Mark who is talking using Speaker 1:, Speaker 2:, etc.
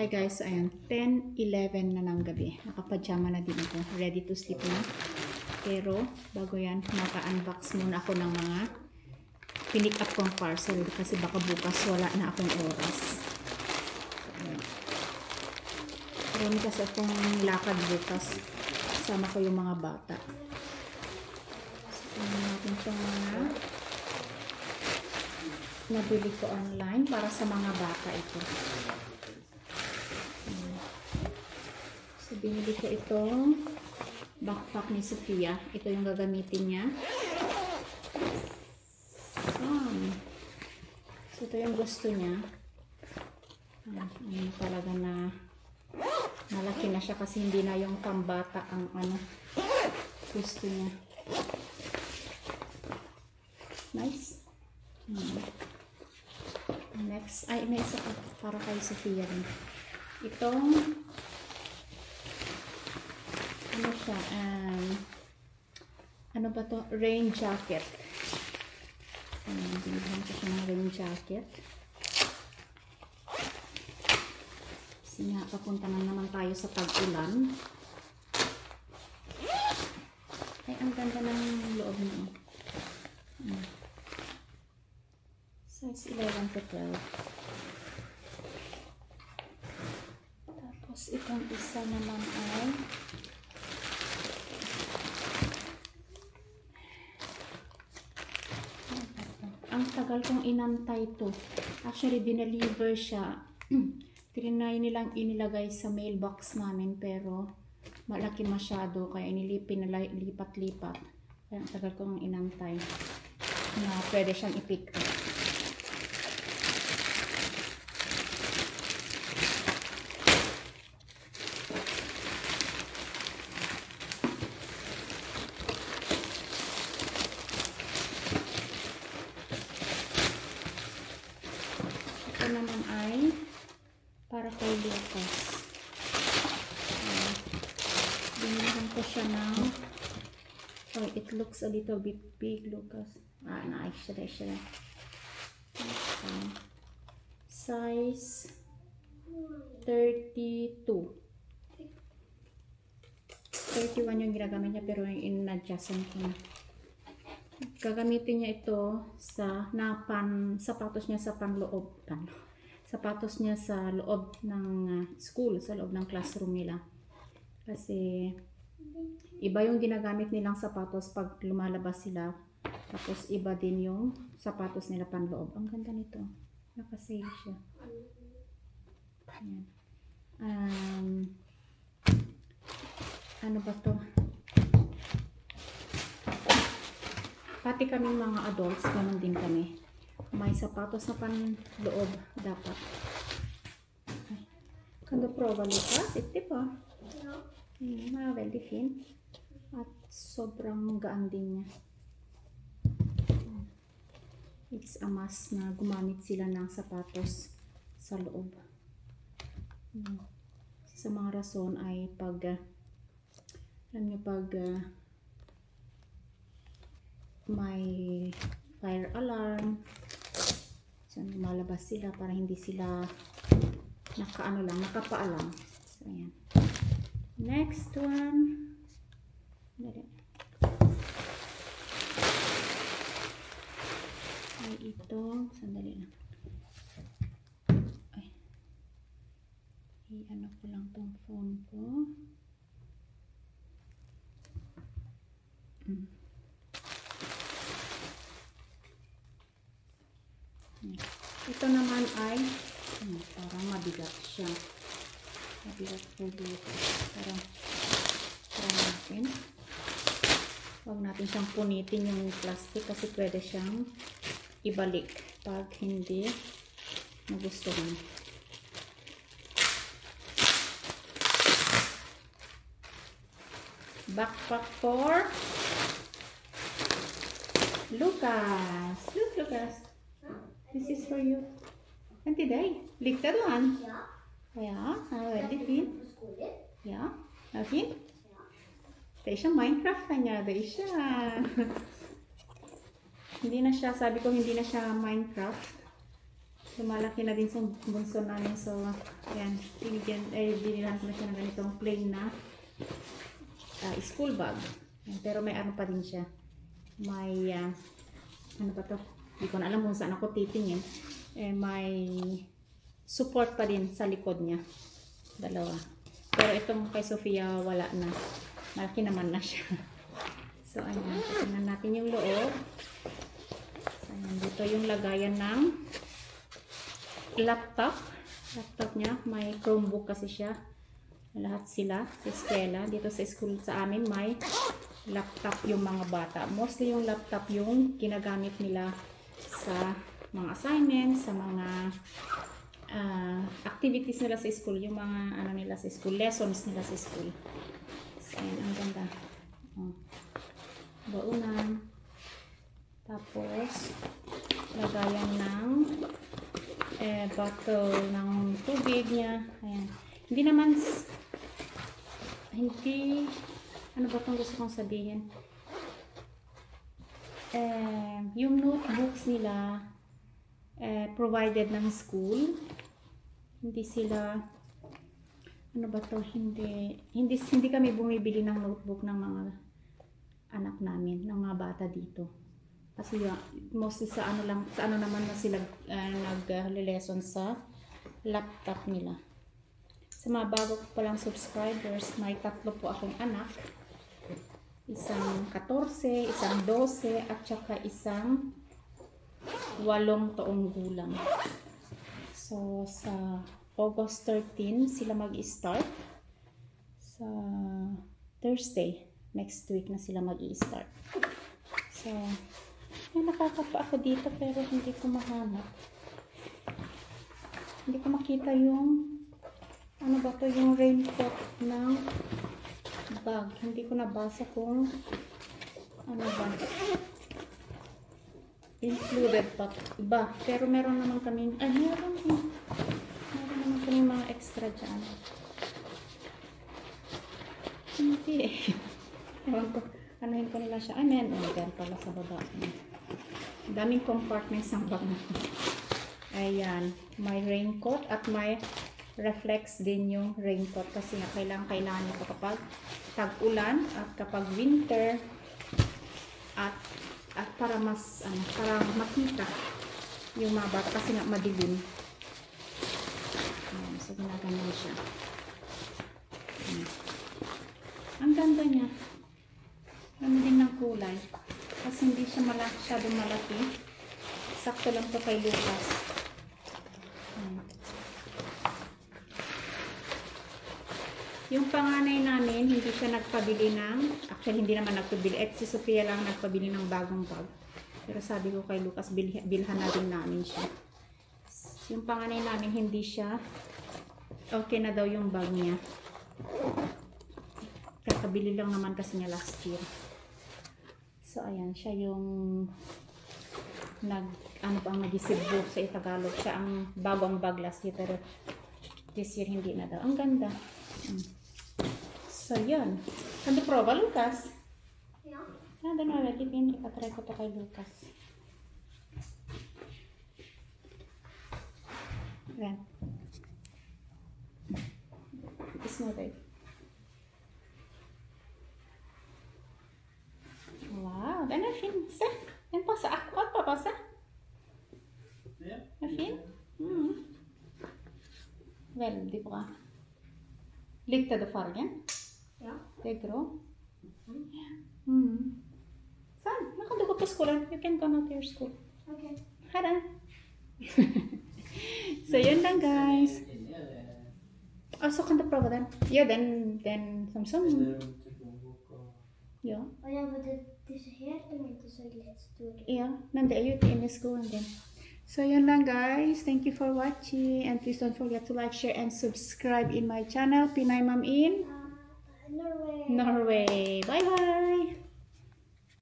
Speaker 1: Hi guys, ayan, 10:11 na ng gabi. Nakapajama na din ako. Ready to sleep na. Pero, bago yan, maka-unbox muna ako ng mga pinick up kong parcel kasi baka bukas wala na akong oras. Marami kasi akong lakad bukas. Sama ko yung mga bata. So, natin itong mga nabili ko online para sa mga bata ito. So, binili ko itong backpack ni Sofia. Ito yung gagamitin niya. So, ito yung gusto niya. Talaga na malaki na siya kasi hindi na yung pambata ang gusto niya. Nice. Next, ay may isa para kay Sofia rin. Itong ano siya, ano ba to? Rain jacket. Binigyan ko siya ng rain jacket. Kasi nga, papunta na naman tayo sa tag-ulan. Ay, ang ganda ng loob niya. Size 11 to 12. Tapos, itong isa naman ay ang tagal kong inantay to. Actually, dineliver siya. Trinay nilang inilagay sa mailbox namin pero malaki masyado kaya inilipat-lipat. Kaya ang tagal kong inantay na pwede siyang i-pick up. Ito naman ay para kay Lucas. Binigyan ko siya ng it looks a little bit big, Lucas. Nice siya. Size 32. 31 yung ginagamit niya pero yung in-adjustan ko na. Gagamitin niya ito sa sapatos niya sa panloob. Sapatos niya sa loob ng school, sa loob ng classroom nila. Kasi iba yung ginagamit nilang sapatos pag lumalabas sila. Tapos iba din yung sapatos nila panloob. Ang ganda nito. Nakasave siya. Ayan. Ano ba to? Pati kaming mga adults, ganun din kami. May sapatos na panloob dapat. Kan du prova Lucas? Ito pa. Väldigt fin. At sobrang gaan din niya. It's a must na gumamit sila ng sapatos sa loob. Sa mga rason ay pag may fire alarm, so lumalabas sila para hindi sila nakapaalam. So ayan. Next one. Ay ito, sandali lang. Ay. I-ano ko lang tong phone ko. Ito naman ay parang mabigat siya. Mabigat po dito. Pero natin. Huwag natin siyang punitin yung plastic kasi pwede siyang ibalik pag hindi nagustuhan. Backpack for Lucas. Look, Lucas. This is for you. Inte dig. Likte du han?
Speaker 2: Ja.
Speaker 1: Ja, han var väldigt fin. Ja, var fin?
Speaker 2: Ja.
Speaker 1: Det är siya Minecraft kanya. Det är siya. Hindi na siya, sabi ko hindi na siya Minecraft. So, malaki na din sa bunso namin. So, ayan. Binilan ko na siya ng ganitong plain na school bag. Ayan, pero may ano pa din siya. May, ano ba to? Hindi ko na alam kung saan ako titingin. May support pa din sa likod niya. Dalawa. Pero itong kay Sofia, wala na. Malaki naman na siya. So, ayan. Tingnan natin yung loob. So, ayan. Dito yung lagayan ng laptop. Laptop niya. May Chromebook kasi siya. Lahat sila sa eskwela. Dito sa school sa amin, may laptop yung mga bata. Mostly yung laptop yung ginagamit nila sa mga assignments, sa mga activities nila sa school, yung mga ano nila sa school, lessons nila sa school. So, ayan, ang ganda. Baunan. Tapos, lagayan ng bottle ng tubig niya. Ayan. Hindi naman, ano ba itong gusto kong sabihin? Yung notebooks nila, provided ng school. Hindi sila, ano ba to, hindi kami bumibili ng notebook ng mga anak namin, ng mga bata dito. Kasi mostly sa ano naman na sila nag-lesson sa laptop nila. Sa mga bago ko palang subscribers, may 3 po akong anak. Isang 14, isang 12, at saka isang 8 taong gulang. So, sa August 13, sila mag-i-start. Sa Thursday, next week na sila mag-i-start. So, may nakakapa ako dito pero hindi ko mahanap. Hindi ko makita yung, ano ba to, yung raincoat ng bag. Hindi ko nabasa kung, ano ba, included pa iba. Pero meron naman kami, meron naman kami mga extra dyan. Hindi eh. Ewan ko, anuhin ko nila siya. Dyan pala sa baba. Daming compartments ang bag na. Ayan, may raincoat at may reflex din yung raincoat kasi nga kailangan nito kapag tag-ulan at kapag winter at para mas para makita yung mga bata kasi nga madilim. So ginaganon siya. Ang ganda niya. Ano din ng kulay. Kasi hindi siya masyadong malaki. Sakto lang to kay Lucas. Yung panganay namin, hindi siya nagpabili actually hindi naman nagpabili, si Sofia lang nagpabili ng bagong bag. Pero sabi ko kay Lucas, bilhan na din namin siya. Yung panganay namin, hindi siya, okay na daw yung bag niya. Kakabili lang naman kasi niya last year. So, ayan, siya yung nag-isip book sa Tagalog. Siya ang bagong bag last year, pero this year hindi na daw. Ang ganda. So, yun. Kan du prova, Lucas?
Speaker 2: Ja.
Speaker 1: Ja, den har jag lagt in. Ipatry ko to kay Lucas. Ayan. Isnoded. Wow, den är fin. Se, den passar akkurat på passet.
Speaker 2: Ja.
Speaker 1: Den är fin. Väldigt bra. Likte du fargen?
Speaker 2: Ja.
Speaker 1: Det är grå. Sånn, nå kan du gå på skolen. You can go now to your school.
Speaker 2: Okay.
Speaker 1: Ha det! So, yun lang guys. Så kan du prova den. Ja, den Samsung. Ja.
Speaker 2: Och jag vet att det så här de inte så jättestora.
Speaker 1: Ja, men det är ju inne i skolan den. So, yun lang guys. Thank you for watching. And please don't forget to like, share, and subscribe in my channel. Pinay Mom in
Speaker 2: Norway.
Speaker 1: Norway. Bye bye!